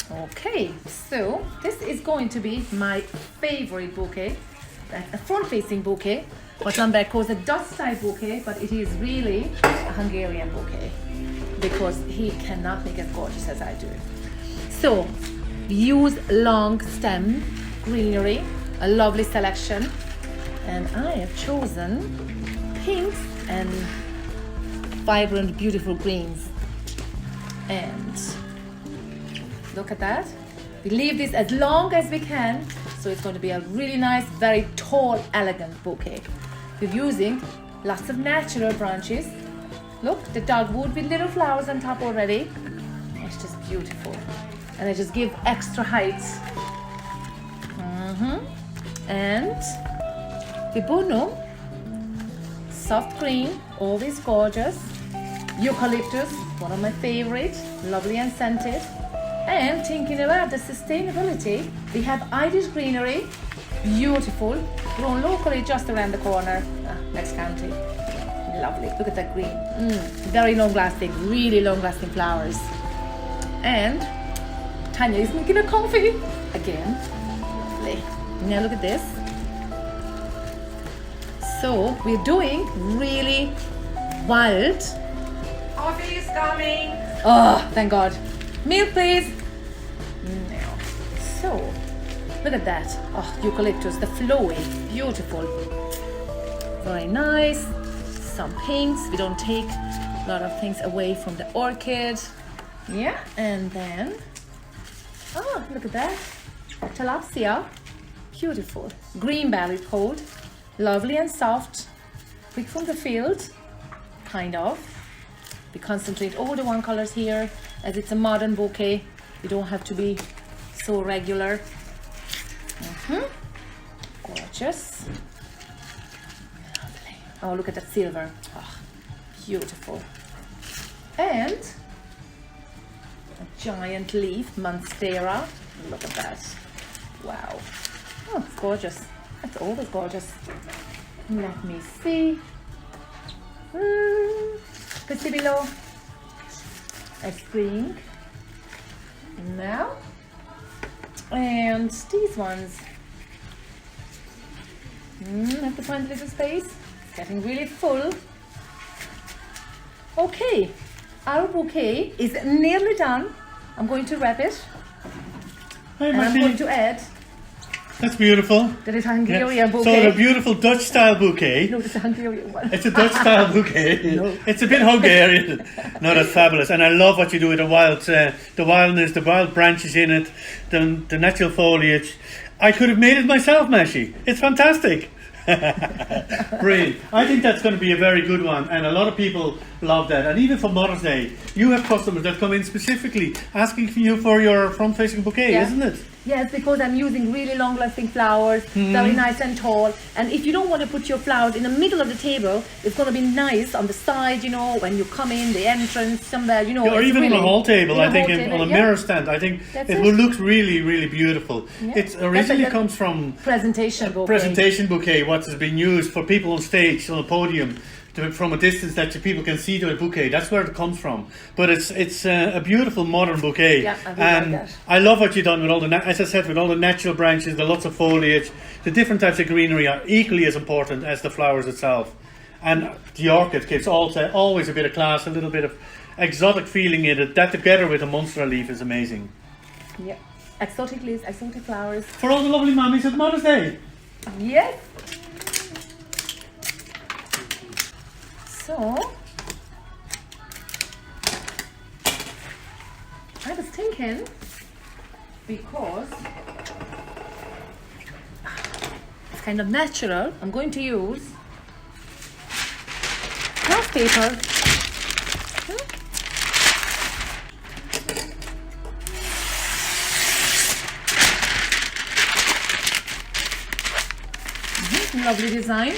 Okay, so this is going to be my favorite bouquet. That's a front-facing bouquet. What Lamber calls a Dutch-style bouquet, but it is really a Hungarian bouquet because he cannot make as gorgeous as I do. So, use long stem greenery, a lovely selection, and I have chosen pinks and vibrant, beautiful greens. And look at that. We leave this as long as we can, so it's going to be a really nice, very tall, elegant bouquet. We're using lots of natural branches. Look, the dogwood with little flowers on top already. It's just beautiful. And they just give extra height. And viburnum, soft green, always gorgeous. Eucalyptus, one of my favorites, lovely and scented. And thinking about the sustainability, we have Irish greenery, beautiful, grown locally just around the corner, next county. Lovely, look at that green. Very long lasting, really long lasting flowers. And Tanya is making a coffee again. Lovely. Now look at this. So we're doing really wild. Coffee is coming. Oh, thank God. Milk, please. Now, so look at that. Oh, eucalyptus, the flowy, beautiful. Very nice. Some pinks. We don't take a lot of things away from the orchid. Yeah, and then, oh, look at that. Tilapia, beautiful. Green belly called, lovely and soft. Pick from the field, kind of. We concentrate all the one colors here, as it's a modern bouquet. You don't have to be so regular. Gorgeous. Lovely. Oh, look at that silver. Oh, beautiful. And a giant leaf, monstera. Look at that. Wow. Oh, it's gorgeous. That's always gorgeous. Let me see. Below a spring now, and these ones have to find a little space. It's getting really full. Okay, our bouquet is nearly done. I'm going to wrap it. Hi, and I'm going to add. That's beautiful. That is a Hungarian bouquet. So a beautiful Dutch style bouquet. No, it's a Hungarian one. It's a Dutch style bouquet. No. It's a bit Hungarian. No, that's fabulous. And I love what you do with the wildness, the wild branches in it, the natural foliage. I could have made it myself, Mashi. It's fantastic. Brilliant. I think that's going to be a very good one, and a lot of people love that. And even for Mother's Day, you have customers that come in specifically asking you for your front-facing bouquet, isn't it? Yes, because I'm using really long-lasting flowers, very nice and tall. And if you don't want to put your flowers in the middle of the table, it's going to be nice on the side, you know, when you come in, the entrance, somewhere, you know. Yeah, or even really, on a hall table, I think, on a yeah. mirror stand. I think it will look really, really beautiful. Yeah. It originally comes from presentation bouquet. Presentation bouquet, what has been used for people on stage, on a podium, from a distance that people can see the bouquet. That's where it comes from. But it's a beautiful modern bouquet. Yeah, I really and like that. I love what you've done with all the, as I said, with all the natural branches, the lots of foliage. The different types of greenery are equally as important as the flowers itself. And the orchid gives also always a bit of class, a little bit of exotic feeling in it. That together with a monstera leaf is amazing. Yeah, exotic leaves, exotic flowers. For all the lovely mummies at Mother's Day. Yes. So, I was thinking, because it's kind of natural, I'm going to use craft paper. Lovely design.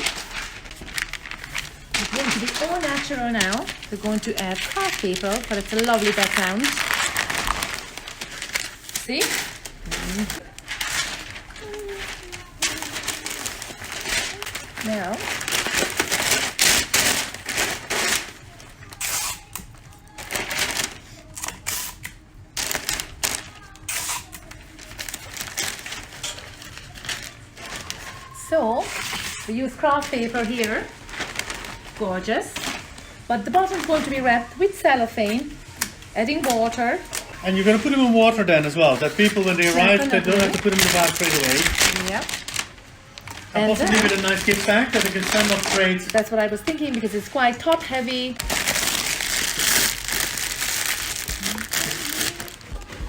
It's going to be all natural now. We're going to add craft paper, but it's a lovely background. See? Now, So we use craft paper here, gorgeous. But the bottom is going to be wrapped with cellophane, adding water. And you're going to put them in water then as well, that people when they arrive, they don't have to put them in the bag straight away. Yep. And possibly with a nice gift bag that they can stand up straight. That's what I was thinking because it's quite top heavy.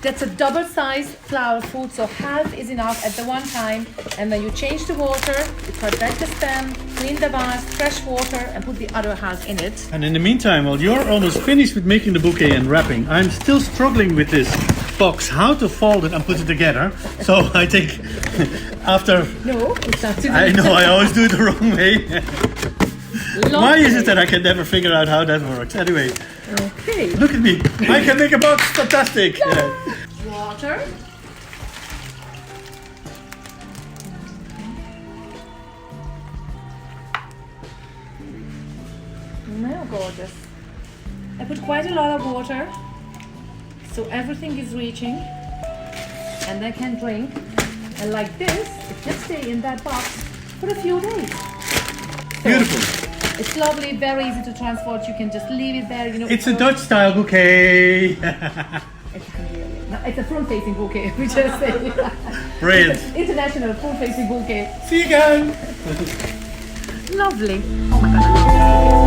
That's a double sized flower food, so half is enough at the one time. And then you change the water, you cut back the stem, clean the vase, fresh water, and put the other half in it. And in the meantime, while you're almost finished with making the bouquet and wrapping, I'm still struggling with this box, how to fold it and put it together. So I think after... No, it's not to do. I know, I always do it the wrong way. Why is it that I can never figure out how that works? Anyway, Okay. look at me. I can make a box. Fantastic. Yeah. Water. Now gorgeous. I put quite a lot of water, so everything is reaching, and I can drink. And like this, it just stay in that box for a few days. So, Beautiful. it's lovely, very easy to transport. You can just leave it there. You know. It's a Dutch style bouquet. It's a front-facing bouquet. We just say. Brilliant. It's an international front-facing bouquet. See you again. Lovely. Oh my god.